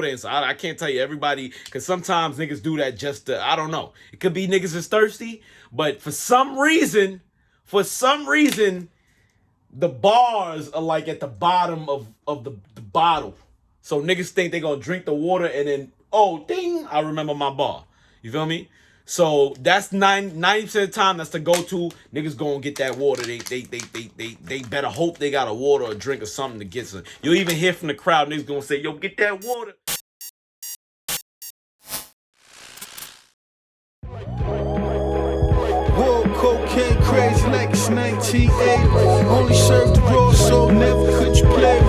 answer. I can't tell you everybody, because sometimes niggas do that just to, I don't know. It could be niggas is thirsty, but for some reason, the bars are like at the bottom of the bottle. So niggas think they gonna drink the water and then, oh, ding, I remember my bar. You feel me? So that's 90% of the time, that's the go-to. Niggas gonna get that water. They better hope they got a water or drink or something to get some. You'll even hear from the crowd, niggas gonna say, yo, get that water. Whoa, cocaine crazy like it's 1980. Only served the raw, so never could you play.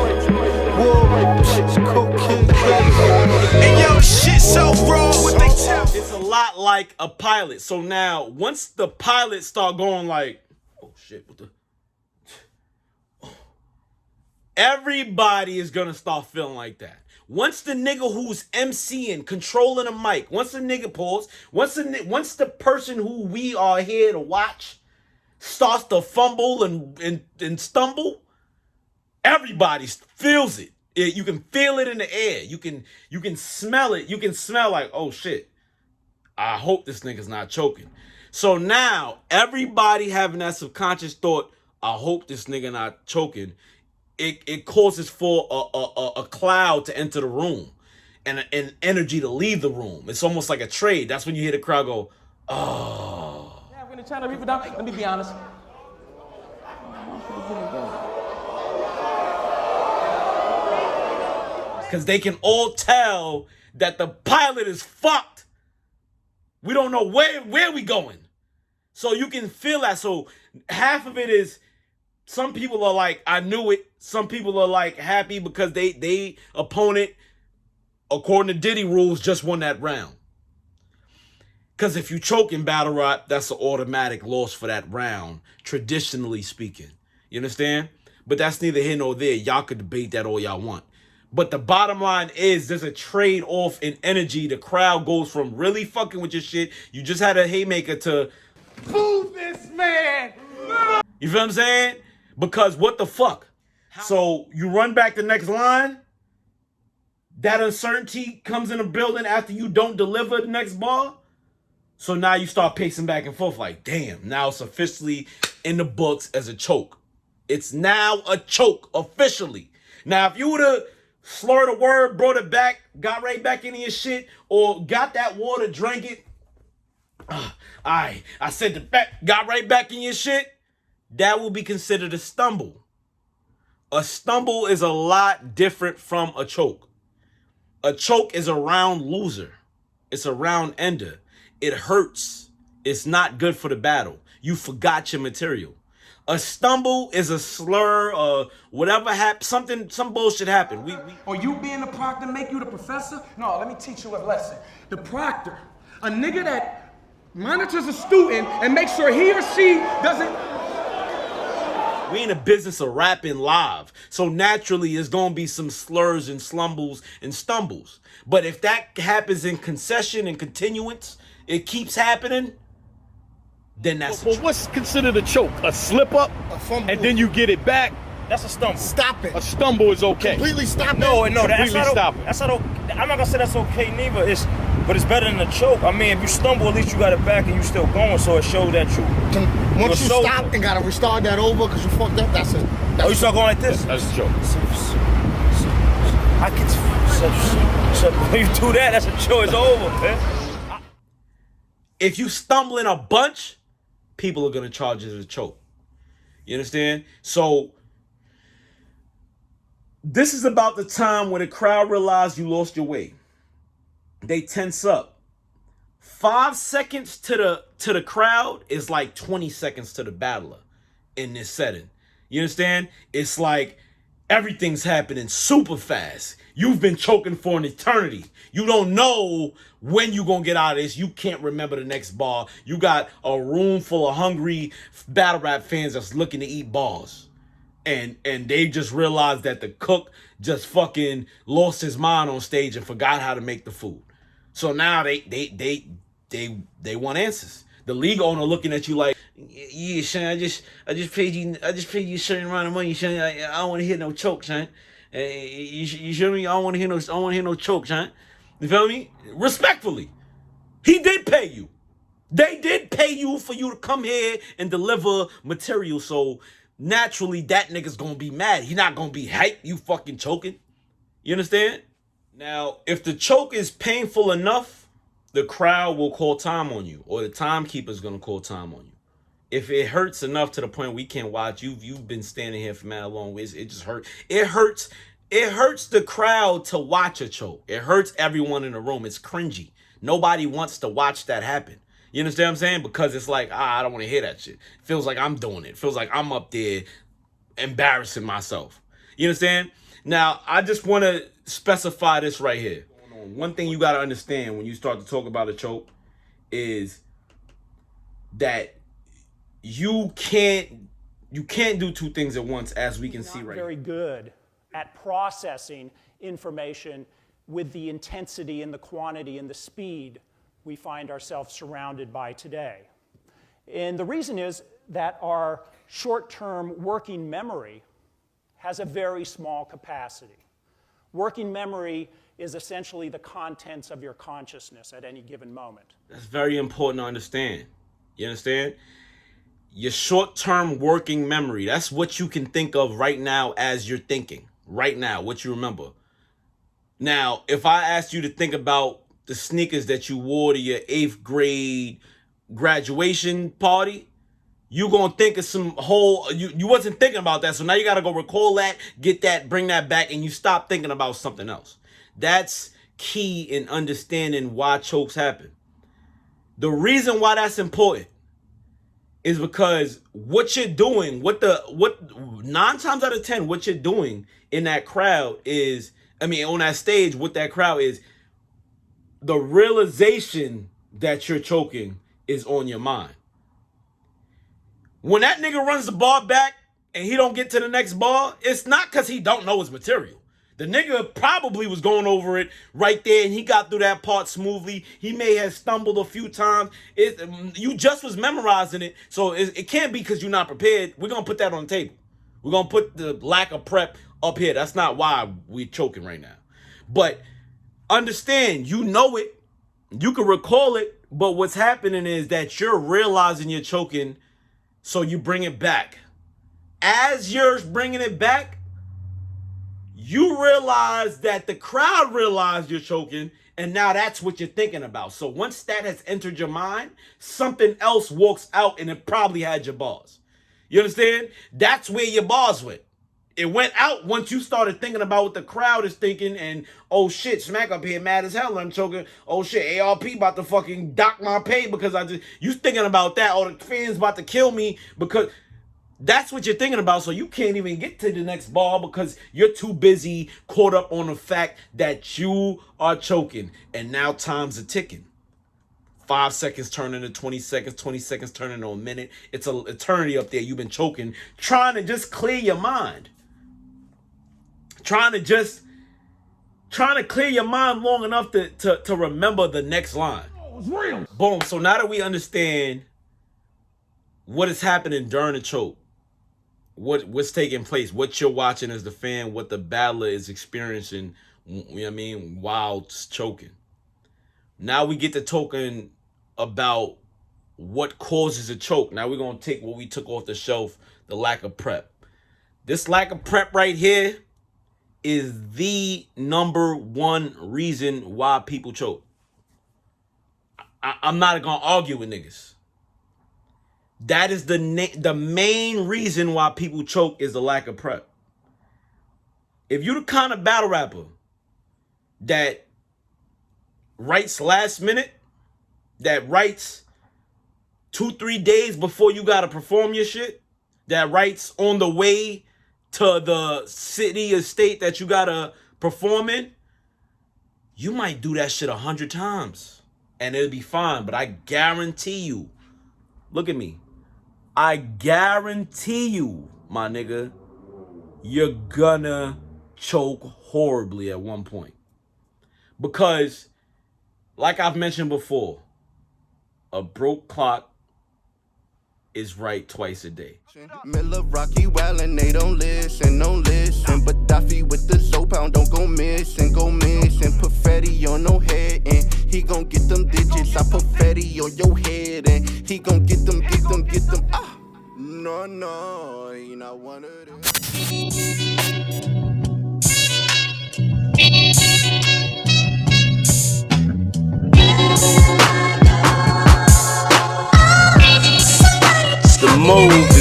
Whoa, shit's cocaine crazy. And yo, shit so raw, what they tell. It's a lot like a pilot. So now, once the pilot start going like, oh shit, what the... Everybody is gonna start feeling like that. Once the nigga who's MCing, controlling the mic, once the nigga pulls, once the person who we are here to watch starts to fumble and stumble, everybody feels it. You can feel it in the air. You can smell it. You can smell like, oh shit, I hope this nigga's not choking. So now everybody having that subconscious thought, I hope this nigga not choking. It causes for a cloud to enter the room and an energy to leave the room. It's almost like a trade. That's when you hear the crowd go, oh. Yeah, we're gonna try to reap it down. Let me be honest. Because they can all tell that the pilot is fucked. We don't know where we going. So you can feel that. So half of it is, some people are like, I knew it. Some people are like happy because they opponent, according to Diddy rules, just won that round. Because if you choke in battle rap, that's an automatic loss for that round, traditionally speaking. You understand? But that's neither here nor there. Y'all could debate that all y'all want. But the bottom line is, there's a trade-off in energy. The crowd goes from really fucking with your shit, you just had a haymaker, to Boo this man! you feel what I'm saying? Because what the fuck? So you run back the next line, that uncertainty comes in the building after you don't deliver the next bar. So now you start pacing back and forth like, damn, now it's officially in the books as a choke. It's now a choke officially. Now, if you would have slurred a word, brought it back, got right back into your shit, or got that water, drank it, I said the back, got right back in your shit, that will be considered a stumble. A stumble is a lot different from a choke. A choke is a round loser. It's a round ender. It hurts. It's not good for the battle. You forgot your material. A stumble is a slur, whatever happened, some bullshit happened. Or you being the proctor make you the professor? No, let me teach you a lesson. The proctor, a nigga that monitors a student and makes sure he or she doesn't... We in the business of rapping live. So naturally, there's going to be some slurs and slumbles and stumbles. But if that happens in concession and continuance, it keeps happening, then that's Well, what's considered a choke? A slip up? A fumble. And then you get it back? That's a stumble. Stop it. A stumble is okay. Completely stop it. No, that's Completely not. stop it. That's not. I'm not gonna say that's okay neither. But it's better than a choke. I mean, if you stumble, at least you got it back and you still going. So it shows that you. Once you so- stop and gotta restart that over because you fucked up, that's it. Oh, you start going like this. That's a joke. I can. So when you do that, that's a choke. It's over, man. if you stumble in a bunch, people are going to charge it as a choke. You understand? So this is about the time where the crowd realized you lost your way. They tense up. 5 seconds to the crowd is like 20 seconds to the battler in this setting. You understand? It's like everything's happening super fast. You've been choking for an eternity. You don't know when you're going to get out of this. You can't remember the next bar. You got a room full of hungry battle rap fans that's looking to eat bars. And they just realized that the cook just fucking lost his mind on stage and forgot how to make the food. So now they want answers. The league owner looking at you like, yeah, Sean, I just paid you a certain amount of money, Sean. I don't want to hear no choke, Sean. You feel me? I don't want to hear no choke, huh? You feel me? Respectfully, he did pay you. They did pay you for you to come here and deliver material. So naturally, that nigga's gonna be mad. He not gonna be hyped. You fucking choking. You understand? Now, if the choke is painful enough, the crowd will call time on you, or the timekeeper's gonna call time on you. If it hurts enough to the point we can't watch, you've been standing here for mad long. It just hurts. It hurts the crowd to watch a choke. It hurts everyone in the room. It's cringy. Nobody wants to watch that happen. You understand what I'm saying? Because it's like, I don't want to hear that shit. It feels like I'm doing it. It feels like I'm up there embarrassing myself. You understand? Now, I just want to specify this right here. One thing you got to understand when you start to talk about a choke is that you can't do two things at once, as we can see right very good at processing information with the intensity and the quantity and the speed we find ourselves surrounded by today. And the reason is that our short-term working memory has a very small capacity. Working memory is essentially the contents of your consciousness at any given moment. That's very important to understand. You understand? Your short-term working memory, that's what you can think of right now as you're thinking. Right now, what you remember. Now, if I asked you to think about the sneakers that you wore to your 8th grade graduation party, you gonna think of some whole, you wasn't thinking about that, so now you gotta go recall that, get that, bring that back, and you stop thinking about something else. That's key in understanding why chokes happen. The reason why that's important is because what you're doing, what 9 times out of 10, what you're doing in that crowd is, on that stage with that crowd is, the realization that you're choking is on your mind. When that nigga runs the ball back and he don't get to the next ball, it's not because he don't know his material. The nigga probably was going over it right there and he got through that part smoothly. He may have stumbled a few times. You just was memorizing it, so it can't be because you're not prepared. We're going to put that on the table. We're going to put the lack of prep up here. That's not why we're choking right now. But understand, you know it. You can recall it, but what's happening is that you're realizing you're choking, so you bring it back. As you're bringing it back, you realize that the crowd realized you're choking, and now that's what you're thinking about. So once that has entered your mind, something else walks out, and it probably had your bars. You understand? That's where your bars went. It went out once you started thinking about what the crowd is thinking, and oh shit, Smack up here mad as hell, I'm choking. Oh shit, ARP about to fucking dock my pay because you thinking about that. Oh, the fans about to kill me because that's what you're thinking about. So you can't even get to the next ball because you're too busy caught up on the fact that you are choking, and now time's are ticking. 5 seconds turn into 20 seconds, 20 seconds turn into a minute. It's an eternity up there. You've been choking, trying to just clear your mind. Trying to clear your mind long enough to remember the next line. Oh, it's real. Boom. So now that we understand what is happening during the choke, what's taking place, what you're watching as the fan, what the battler is experiencing, you know what I mean, while choking. Now we get to talking about what causes a choke. Now we're going to take what we took off the shelf, the lack of prep. This lack of prep right here is the number one reason why people choke. I'm not going to argue with niggas. That is the main reason why people choke is the lack of prep. If you're the kind of battle rapper that writes last minute, that writes 2-3 days before you got to perform your shit, that writes on the way to the city or state that you got to perform in, you might do that shit 100 times and it'll be fine. But I guarantee you, look at me, I guarantee you, my nigga, you're gonna choke horribly at one point. Because, like I've mentioned before, a broke clock is right twice a day. Miller, Rocky, Wildin', they don't listen. But Daffy with the soap pound don't go missing. Put Fetty on no head and he gon' get them digits. I put Fetty on your head and he gon' get them. Ah, no, he not one of them. The move.